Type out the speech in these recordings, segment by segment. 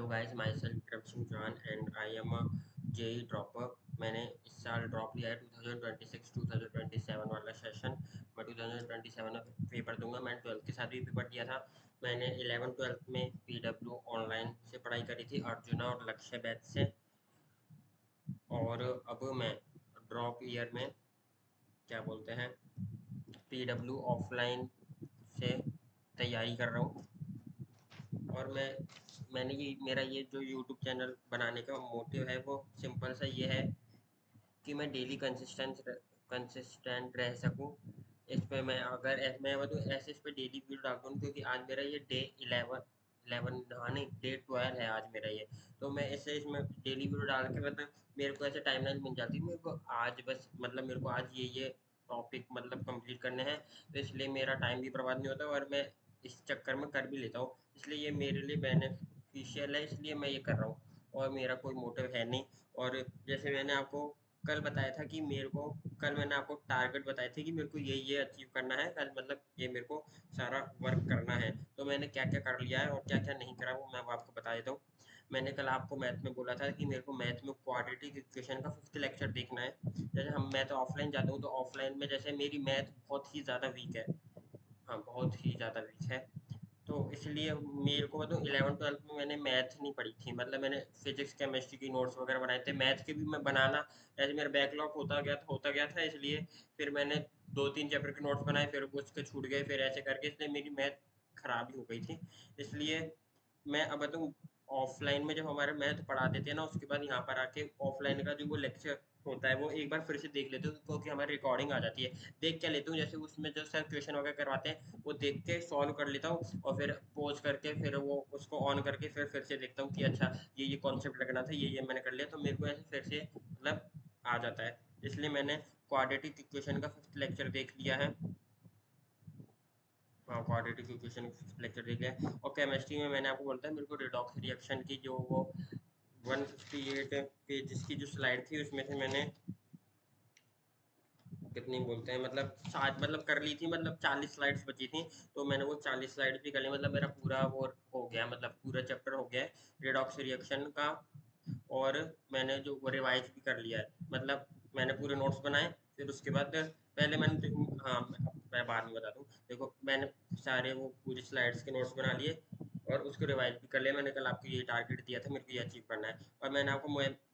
Hello guys, my self प्रभसिंह Chauhan and I am a JEE dropper. मैंने इस साल drop लिया है 2026-2027 वाला सेशन। मैं 2027 में पेपर दूंगा। मैंने 12th के साथ भी पेपर दिया था। मैंने 11th-12th में पीडब्ल्यू ऑनलाइन से पढ़ाई करी थी, अर्जुना और लक्ष्य बैच से। और अब मैं ड्रॉप ईयर में क्या बोलते हैं पीडब्ल्यू ऑफलाइन से तैयारी कर रहा हूँ। और मैंने ये मेरा ये जो यूट्यूब चैनल बनाने का मोटिव है वो सिंपल सा ये है कि मैं डेली कंसिस्टेंट रह सकूं। इस पे मैं अगर मैं वो तो ऐसे इस पे डेली वीडियो डालता हूँ, क्योंकि आज मेरा ये डे 11 हाँ नहीं डे 12 है आज मेरा ये। तो मैं ऐसे इसमें डेली वीडियो डाल के मतलब मेरे को ऐसे टाइमलाइन मिल जाती है। मेरे को आज बस मतलब मेरे को आज ये टॉपिक मतलब कंप्लीट करने हैं, तो इसलिए मेरा टाइम भी बर्बाद नहीं होता और मैं इस चक्कर में कर भी लेता हूँ। इसलिए ये मेरे लिए बेनिफिशियल है, इसलिए मैं ये कर रहा हूँ। और मेरा कोई मोटिव है नहीं। और जैसे मैंने आपको कल बताया था कि मेरे को कल मैंने आपको टारगेट बताए थे कि मेरे को ये अचीव करना है कल, मतलब ये मेरे को सारा वर्क करना है। तो मैंने क्या क्या कर लिया है और क्या क्या नहीं करा वो मैं आपको बता देता हूँ। मैंने कल आपको मैथ में बोला था कि मेरे को मैथ में क्वाड्रेटिक इक्वेशन का 5th लेक्चर देखना है। जैसे हम मैं तो ऑफलाइन जाता हूँ, तो ऑफलाइन में जैसे मेरी मैथ बहुत ही ज़्यादा वीक है। हाँ, बहुत ही ज़्यादा वीक है। तो इसलिए मेरे को तो 11th-12th में मैंने मैथ नहीं पढ़ी थी। मतलब मैंने फिजिक्स केमिस्ट्री की नोट्स वगैरह बनाए थे, मैथ के भी मैं बनाना ऐसे मेरा बैकलॉग होता गया था। इसलिए फिर मैंने 2-3 चैप्टर के नोट्स बनाए, फिर उसके छूट गए, फिर ऐसे करके इसलिए मेरी मैथ खराब ही हो गई थी। इसलिए मैं अब तो ऑफलाइन में जब हमारे मैथ पढ़ा देते हैं ना, उसके बाद यहाँ पर आके ऑफलाइन का जो वो लेक्चर होता है वो एक बार फिर से देख लेते हो, क्योंकि हमारी रिकॉर्डिंग आ जाती है। देख क्या लेता हूँ, जैसे उसमें जो सर क्वेश्चन वगैरह करवाते हैं वो देख के सॉल्व कर लेता हूँ, और फिर पॉज करके फिर वो उसको ऑन करके फिर से देखता हूँ कि अच्छा ये कॉन्सेप्ट लगना था, ये मैंने कर लिया, तो मेरे को ऐसे फिर से मतलब आ जाता है। इसलिए मैंने क्वाड्रेटिक इक्वेशन का 5th लेक्चर देख लिया है। हाँ, क्वाड्रेटिक इक्वेशन लेक्चर देख लिया है। और केमिस्ट्री में मैंने आपको बोलता है मेरे को रिडॉक्स रिएक्शन की जो वो 158 पेजेस की जो स्लाइड थी उसमें से मैंने कितनी बोलते हैं मतलब सात मतलब कर ली थी, मतलब 40 स्लाइड्स बची थी। तो मैंने वो 40 स्लाइड्स भी कर ली, मतलब मेरा पूरा वो हो गया, मतलब पूरा चैप्टर हो गया है रिडॉक्स रिएक्शन का। और मैंने जो वो रिवाइज भी कर लिया है, मतलब मैंने पूरे नोट्स बनाए। फिर उसके बाद पहले मैंने हाँ मैं बाद में बता दूँ। देखो मैंने सारे वो पूरी स्लाइड्स के नोट्स बना लिए और उसको रिवाइज भी कर लिया। मैंने कल आपको ये टारगेट दिया था, मेरे को ये अचीव करना है। और मैंने आपको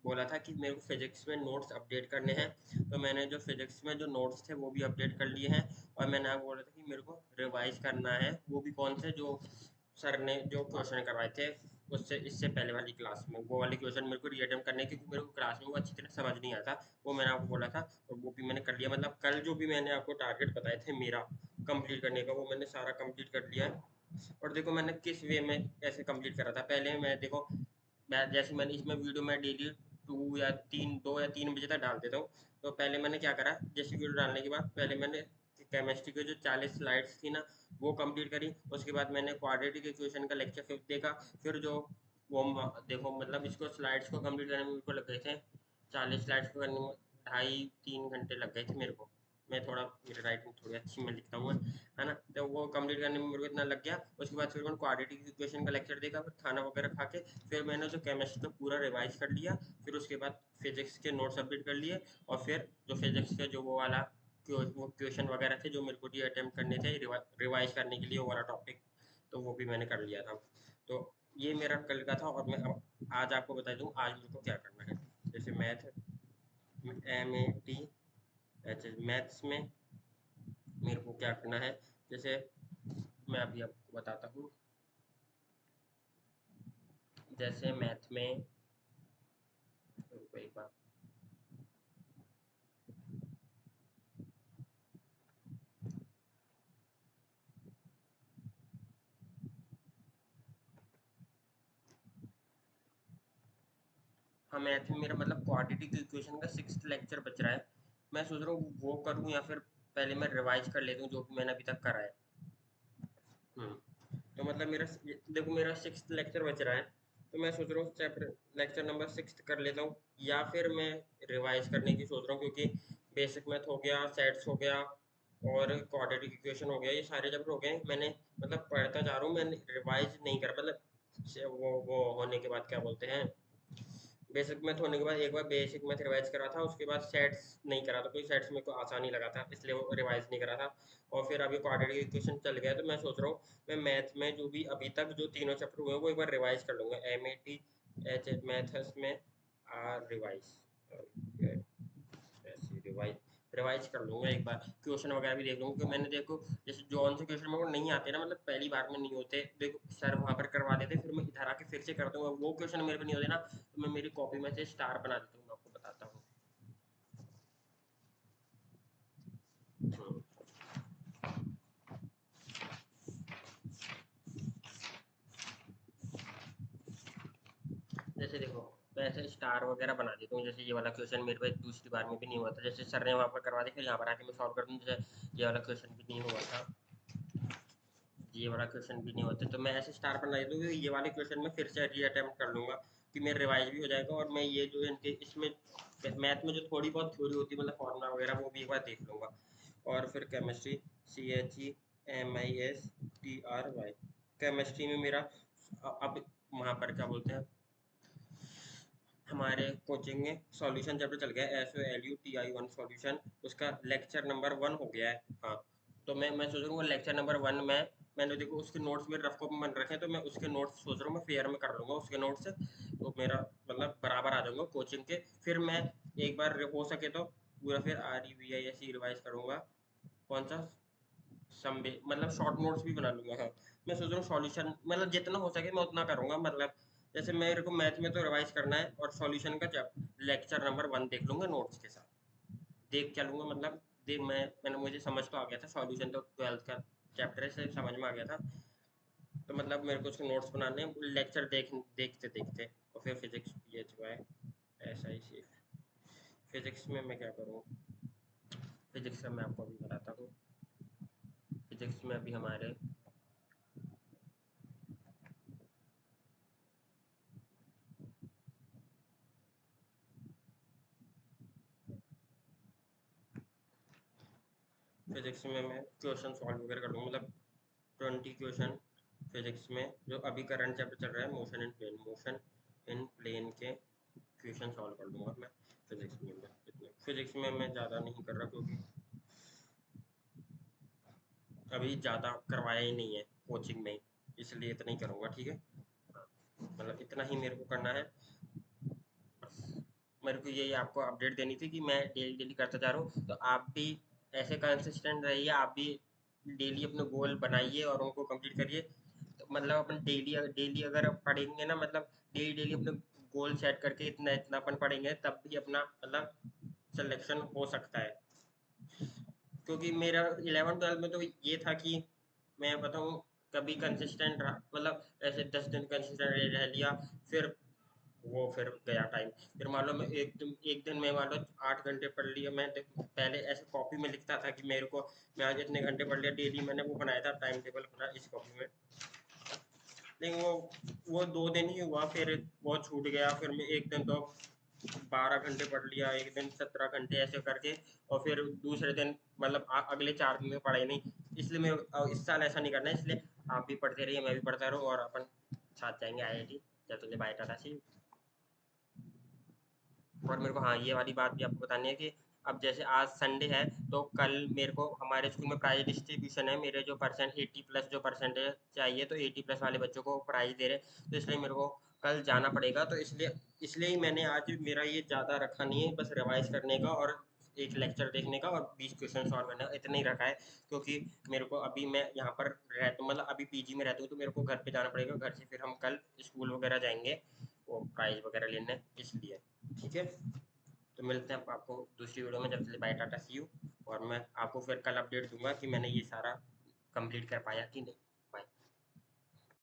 बोला था कि मेरे को फिजिक्स में नोट्स अपडेट करने हैं, तो मैंने जो फिजिक्स में जो नोट्स थे वो भी अपडेट कर लिए हैं। और मैंने आपको बोला था कि मेरे को रिवाइज करना है, वो भी कौन से जो सर ने जो क्वेश्चन करवाए थे उससे इससे पहले वाली क्लास में, वो वाले क्वेश्चन मेरे को रीअटेम्प्ट करने हैं, क्योंकि मेरे को क्लास में वो अच्छी तरह समझ नहीं आता। वो मैंने आपको बोला था और वो भी मैंने कर लिया। मतलब कल जो भी मैंने आपको टारगेट बताए थे मेरा कंप्लीट करने का, वो मैंने सारा कंप्लीट कर लिया है। और देखो मैंने किस वे में कैसे कंप्लीट करा था। पहले मैं देखो मैं जैसे मैंने इसमें वीडियो में डेली 2 या 3 बजे तक डाल देता हूँ। तो पहले मैंने क्या करा, जैसे वीडियो डालने के बाद पहले मैंने केमिस्ट्री की जो 40 स्लाइड्स थी ना वो कंप्लीट करी। उसके बाद मैंने क्वाड्रेटिक इक्वेशन का लेक्चर 5th देखा। फिर जो वो देखो मतलब इसको स्लाइड्स को कंप्लीट करने में मेरे को लग गए थे 40 स्लाइड्स को करने में 2.5-3 घंटे लग गए थे मेरे को। मैं थोड़ा मेरी राइटिंग थोड़ी अच्छी मैं लिखता हूँ, है ना। तो वो कंप्लीट करने में मेरे को इतना लग गया। उसके बाद फिर मैंने क्वाड्रेटिक इक्वेशन का लेक्चर देखा, फिर खाना वगैरह खा के फिर मैंने जो केमिस्ट्री का पूरा रिवाइज कर लिया। फिर उसके बाद फिजिक्स के नोट्स अपडेट कर लिए। और फिर जो फिजिक्स के जो वो वाला वो क्वेश्चन वगैरह थे जो मेरे को ये अटेम्प्ट करने थे रिवाइज करने के लिए वो वाला टॉपिक, तो वो भी मैंने कर लिया था। तो ये मेरा कल का था। और मैं अब आज आपको बता दूं आज मेरे को क्या करना है। जैसे मैथ MAT मैथ्स में मेरे को क्या करना है। जैसे मैं अभी आपको बताता हूँ। जैसे मैथ में रुको एक बार। हाँ, मैथ में मेरा मतलब क्वाड्रेटिक इक्वेशन का 6th लेक्चर बच रहा है। मैं सोच रहा हूँ वो करूँ या फिर पहले मैं रिवाइज कर लेता हूँ जो भी मैंने अभी तक करा है। तो मतलब मेरा देखो मेरा 6th लेक्चर बच रहा है। तो मैं सोच रहा हूँ चैप्टर लेक्चर नंबर 6 कर लेता हूँ, या फिर मैं रिवाइज करने की सोच रहा हूँ, क्योंकि बेसिक मैथ हो गया, सेट्स हो गया और क्वाड्रेटिक इक्वेशन हो गया, ये सारे चैप्टर हो गए। मैंने मतलब पढ़ता जा रहा हूँ, मैंने रिवाइज नहीं करा। मतलब वो होने के बाद क्या बोलते हैं, बेसिक मैथ होने के बाद एक बार बेसिक मैथ रिवाइज करा था, उसके बाद सेट्स नहीं करा था, कोई सेट्स मेरे को आसान ही लगा था, इसलिए वो रिवाइज नहीं करा था। और फिर अभी क्वाड्रेटिक इक्वेशन चल गया, तो मैं सोच रहा हूँ मैं मैथ में जो भी अभी तक जो तीनों चैप्टर हुए हैं वो एक बार रिवाइज कर लूँगा, MAT मैथ्स में आर रिवाइज, ऐसे रिवाइज रिवाइज कर लूँगा एक बार, क्वेश्चन वगैरह भी देख लूँगा, क्योंकि मैंने देखो जैसे जौन से क्वेश्चन मेरे को नहीं आते ना, मतलब पहली बार में नहीं होते, देखो सर वहाँ पर करवा देते, फिर मैं इधर आके फिर से कर दूँगा, वो क्वेश्चन मेरे पे नहीं होते ना, तो मैं मेरी कॉपी में से स्टार बना देता हूँ, मैं आपको बताता हूँ। जैसे देखो मैं ऐसे स्टार वगैरह बना देता हूँ, जैसे ये वाला क्वेश्चन मेरे पे दूसरी बार में भी नहीं हुआ था, जैसे सर ने वहाँ पर करवा दिया, फिर यहाँ पर आके मैं सॉल्व कर दूँ, जैसे ये वाला क्वेश्चन भी नहीं हुआ था, ये वाला क्वेश्चन भी नहीं होते, तो मैं ऐसे स्टार बना देता हूँ, ये वाले क्वेश्चन में फिर से री अटेम्प्ट कर लूँगा, कि मेरा रिवाइज भी हो जाएगा, और मैं ये जो इनके इसमें मैथ में जो थोड़ी बहुत थ्योरी होती है, मतलब फॉर्मूला वगैरह, वो भी एक बार देख लूँगा। और फिर केमिस्ट्री, CHEMISTRY, केमिस्ट्री में मेरा अब वहाँ पर क्या बोलते हैं, हमारे कोचिंग में सॉल्यूशन चैप्टर चल गया है, SOLUTI1 सॉल्यूशन, उसका लेक्चर नंबर 1 हो गया है। हाँ, तो मैं सोच रहा हूँ लेक्चर नंबर 1 में, मैंने देखो उसके नोट्स मेरे रफ कॉपी में बन रखे हैं, तो मैं उसके नोट्स सोच रहा हूँ मैं फेयर में कर लूँगा उसके नोट्स से, तो मेरा मतलब बराबर आ जाऊँगा कोचिंग के। फिर मैं एक बार हो सके तो पूरा फिर REVISE रिवाइज करूँगा, कौन सा संबे मतलब शॉर्ट नोट्स भी बना लूँगा। हाँ, मैं सोच रहा हूँ सॉल्यूशन मतलब जितना हो सके मैं उतना करूँगा, मतलब जैसे मेरे को मैथ में तो रिवाइज करना है, और सॉल्यूशन का लेक्चर नंबर 1 देख लूँगा नोट्स के साथ, देख चलूँगा, मतलब देख मैंने मुझे समझ तो आ गया था, सॉल्यूशन तो 12th का चैप्टर से समझ में आ गया था, तो मतलब मेरे को उसके नोट्स बनाने हैं लेक्चर देखते देखते। और फिर फिजिक्स PHY ऐसा ही सीख, फिजिक्स में मैं क्या करूँ, फिजिक्स का मैं आपको अभी बताता हूँ। फिजिक्स में अभी हमारे फिजिक्स में मैं क्वेश्चन सॉल्व वगैरह कर लूँगा, मतलब 20 क्वेश्चन फिजिक्स में जो अभी करंट चैप्टर चल रहा है, मोशन इन प्लेन के क्वेश्चन सॉल्व कर लूँगा मैं फिजिक्स में। मैं इतने फिजिक्स में मैं ज़्यादा नहीं कर रहा, क्योंकि अभी ज़्यादा करवाया ही नहीं है कोचिंग में, इसलिए इतना ही करूँगा, ठीक है। हाँ, मतलब इतना ही मेरे को करना है बस। मेरे को यही आपको अपडेट देनी थी कि मैं डेली डेली करता जा रहा हूँ, तो आप भी ऐसे कंसिस्टेंट रहिए, आप भी डेली अपने गोल बनाइए और उनको कंप्लीट करिए, तो मतलब अपन डेली डेली अगर पढ़ेंगे ना, मतलब डेली डेली अपने गोल सेट करके इतना इतना अपन पढ़ेंगे, तब भी अपना मतलब सिलेक्शन हो सकता है। क्योंकि मेरा 11th 12th में तो ये था कि मैं बताऊँ, कभी कंसिस्टेंट रहा, मतलब ऐसे 10 दिन कंसिस्टेंट रह लिया, फिर वो फिर गया टाइम, फिर मान लो मैं एक दिन में मान लो 8 घंटे पढ़ लिया, मैं पहले ऐसे कॉपी में लिखता था कि मेरे को मैं आज इतने घंटे पढ़ लिया डेली, मैंने वो बनाया था टाइम टेबल अपना इस कॉपी में, लेकिन वो 2 दिन ही हुआ, फिर वो छूट गया, फिर मैं एक दिन तो 12 घंटे पढ़ लिया, एक दिन 17 घंटे ऐसे करके, और फिर दूसरे दिन मतलब अगले 4 दिन में पढ़े नहीं, इसलिए मैं इस साल ऐसा नहीं करना है, इसलिए आप भी पढ़ते रहिए, मैं भी पढ़ता रहूँ, और अपन साथ जाएंगे IIT। चल तुझे बाय, टाटा सी। और मेरे को हाँ ये वाली बात भी आपको बतानी है कि अब जैसे आज संडे है, तो कल मेरे को हमारे स्कूल में प्राइज डिस्ट्रीब्यूशन है, मेरे जो परसेंट 80+ जो परसेंटेज चाहिए, तो 80+ वाले बच्चों को प्राइज दे रहे हैं, तो इसलिए मेरे को कल जाना पड़ेगा, तो इसलिए इसलिए ही मैंने आज मेरा ये ज़्यादा रखा नहीं है, बस रिवाइज करने का और एक लेक्चर देखने का और 20 क्वेश्चन सॉल्व करने का, इतना ही रखा है, क्योंकि मेरे को अभी मैं यहाँ पर रहता हूँ, मतलब अभी PG में रहता हूँ, तो मेरे को घर पे जाना पड़ेगा, घर से फिर हम कल स्कूल वगैरह जाएंगे वो प्राइज वगैरह लेने, इसलिए। ठीक है, तो मिलते हैं आपको दूसरी वीडियो में, जब तक बाय, टाटा सी यू। और मैं आपको फिर कल अपडेट दूंगा कि मैंने ये सारा कंप्लीट कर पाया कि नहीं।